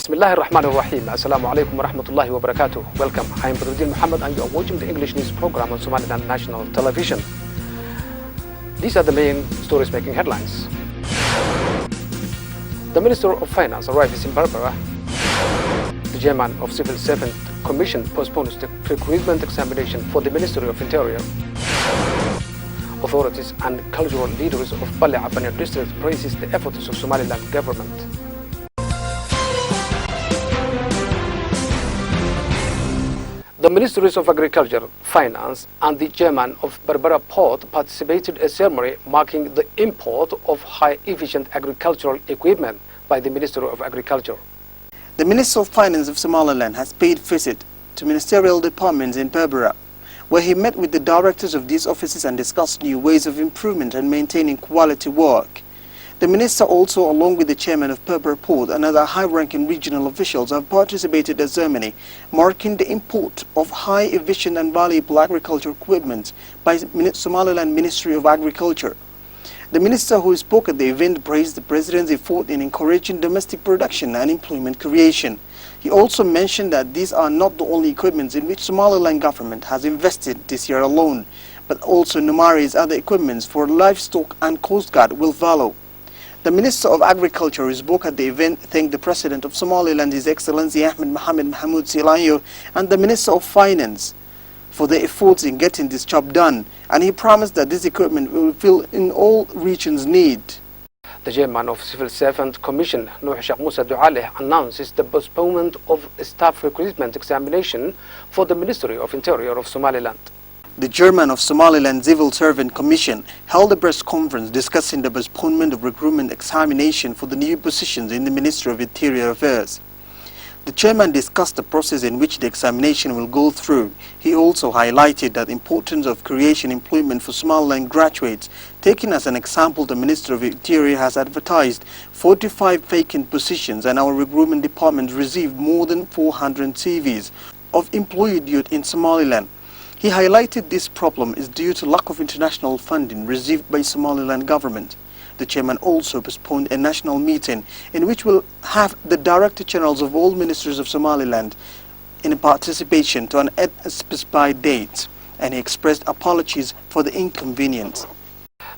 Bismillah ar-Rahman ar-Rahim. Assalamu alaikum wa rahmatullahi wa barakatuh. Welcome. I am Badruddin Muhammad and you are watching the English news program on Somaliland National Television. These are the main stories making headlines. The Minister of Finance arrives in Berbera. The Chairman of Civil Servant Commission postpones the recruitment examination for the Ministry of Interior. Authorities and cultural leaders of Bale Abane district praises the efforts of Somaliland government. The Ministries of Agriculture, Finance and the Chairman of Berbera Port participated in a ceremony marking the import of high-efficient agricultural equipment by the Ministry of Agriculture. The Minister of Finance of Somaliland has paid visit to ministerial departments in Berbera, where he met with the directors of these offices and discussed new ways of improvement and maintaining quality work. The minister also, along with the chairman of Berbera Port and other high-ranking regional officials, have participated in a ceremony marking the import of high-efficient and valuable agricultural equipment by Somaliland Ministry of Agriculture. The minister, who spoke at the event, praised the president's effort in encouraging domestic production and employment creation. He also mentioned that these are not the only equipments in which Somaliland government has invested this year alone, but also numerous other equipments for livestock and Coast Guard will follow. The Minister of Agriculture, who spoke at the event, thanked the President of Somaliland, His Excellency Ahmed Mohamed Mahmoud Silayo, and the Minister of Finance for their efforts in getting this job done, and he promised that this equipment will fill in all regions' need. The Chairman of Civil Servant Commission, Sheikh Musa Dualeh, announces the postponement of staff recruitment examination for the Ministry of Interior of Somaliland. The Chairman of Somaliland Civil Servant Commission held a press conference discussing the postponement of recruitment examination for the new positions in the Ministry of Interior Affairs. The chairman discussed the process in which the examination will go through. He also highlighted the importance of creation employment for Somaliland graduates. Taking as an example, the Ministry of Interior has advertised 45 vacant positions and our recruitment department received more than 400 CVs of employed youth in Somaliland. He highlighted this problem is due to lack of international funding received by Somaliland government. The chairman also postponed a national meeting in which will have the Director Generals of all ministries of Somaliland in participation to an specified date, and he expressed apologies for the inconvenience.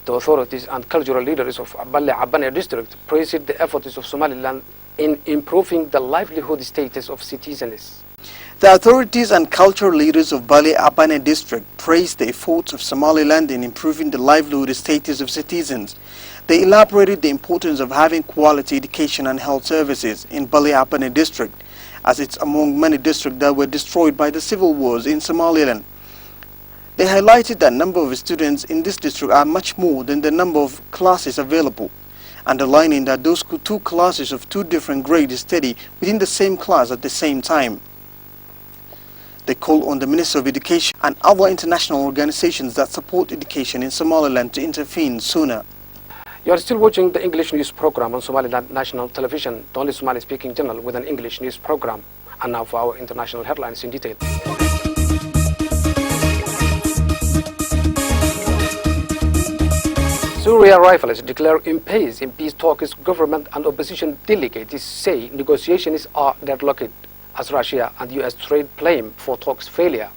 The authorities and cultural leaders of Bale Abane district praised the efforts of Somaliland in improving the livelihood status of citizens. The authorities and cultural leaders of Bale Abane district praised the efforts of Somaliland in improving the livelihood status of citizens. They elaborated the importance of having quality education and health services in Bale Abane district, as it's among many districts that were destroyed by the civil wars in Somaliland. They highlighted that number of students in this district are much more than the number of classes available, underlining that those two classes of two different grades study within the same class at the same time. They call on the Minister of Education and other international organizations that support education in Somaliland to intervene sooner. You are still watching the English news program on Somaliland National Television, the only Somali-speaking channel with an English news program. And now for our international headlines in detail. Syria rivals declare impasse in peace talks. Government and opposition delegates say negotiations are deadlocked as Russia and US trade blame for talks failure.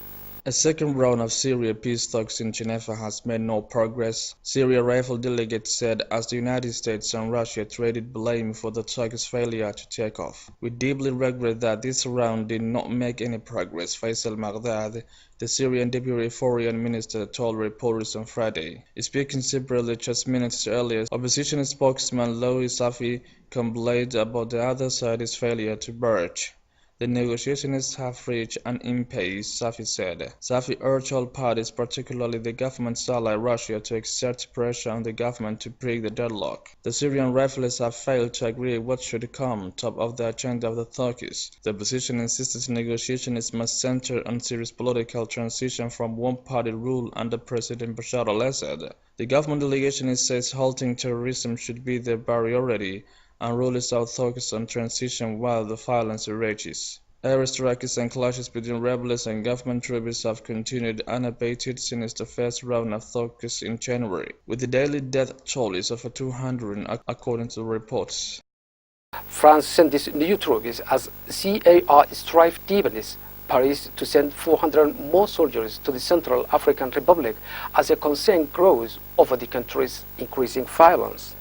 A second round of Syria peace talks in Geneva has made no progress, Syria rival delegates said, as the United States and Russia traded blame for the talks' failure to take off. We deeply regret that this round did not make any progress, Faisal Maghdad, the Syrian Deputy Foreign Minister, told reporters on Friday. Speaking separately just minutes earlier, opposition spokesman Louis Safi complained about the other side's failure to budge. The negotiations have reached an impasse, Safi said. Safi urged all parties, particularly the government's ally Russia, to exert pressure on the government to break the deadlock. The Syrian rebels have failed to agree what should come top of the agenda of the talks. The opposition insisted negotiations must center on Syria's political transition from one-party rule under President Bashar al-Assad. The government delegation says halting terrorism should be their priority, and rules out focus on transition while the violence rages. Airstrikes and clashes between rebels and government troops have continued unabated since the first round of talks in January, with the daily death toll is over 200 according to reports. France sent these new troops as CAR strive deepens Paris to send 400 more soldiers to the Central African Republic as a concern grows over the country's increasing violence.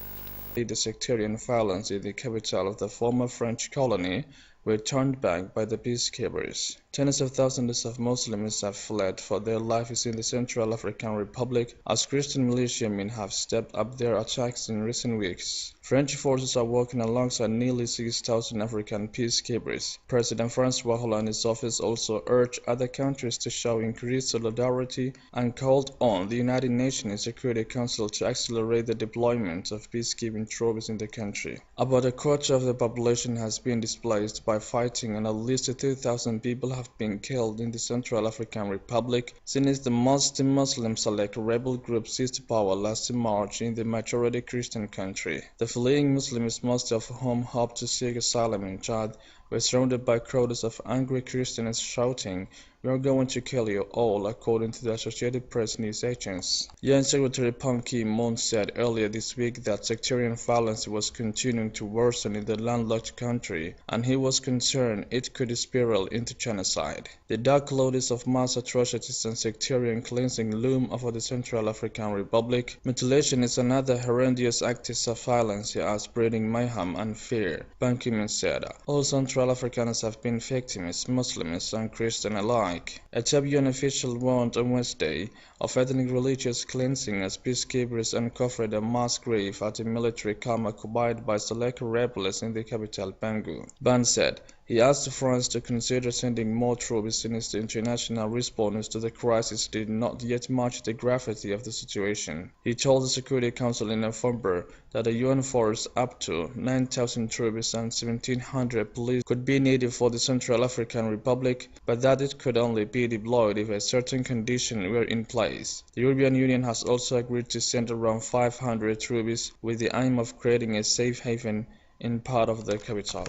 The sectarian violence in the capital of the former French colony were turned back by the peacekeepers. Tens of thousands of Muslims have fled for their lives in the Central African Republic as Christian militiamen have stepped up their attacks in recent weeks. French forces are working alongside nearly 6,000 African peacekeepers. President François Hollande's office also urged other countries to show increased solidarity and called on the United Nations Security Council to accelerate the deployment of peacekeeping troops in the country. About a quarter of the population has been displaced by fighting and at least 2,000 people have been killed in the Central African Republic since the Muslim-select rebel group seized power last March in the majority Christian country. The fleeing Muslims, most of whom hoped to seek asylum in Chad, were surrounded by crowds of angry Christians shouting, "We are going to kill you all," according to the Associated Press news agents. UN Secretary Ban Ki-moon said earlier this week that sectarian violence was continuing to worsen in the landlocked country, and he was concerned it could spiral into genocide. The dark clouds of mass atrocities and sectarian cleansing loom over the Central African Republic. Mutilation is another horrendous act of violence as breeding mayhem and fear, Ban Ki-moon said. All Central Africans have been victims, Muslims and Christians alike. A top UN official warned on Wednesday of ethnic religious cleansing as peacekeepers uncovered a mass grave at a military camp occupied by select rebels in the capital Bangui. Ban said he asked France to consider sending more troops since the international response to the crisis did not yet match the gravity of the situation. He told the Security Council in November that the UN force up to 9,000 troops and 1,700 police could be needed for the Central African Republic, but that it could only be deployed if a certain condition were in place. The European Union has also agreed to send around 500 troops with the aim of creating a safe haven in part of the capital.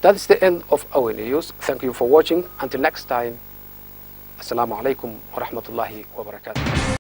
That is the end of our news. Thank you for watching. Until next time, Assalamu alaikum wa rahmatullahi wa barakatuh.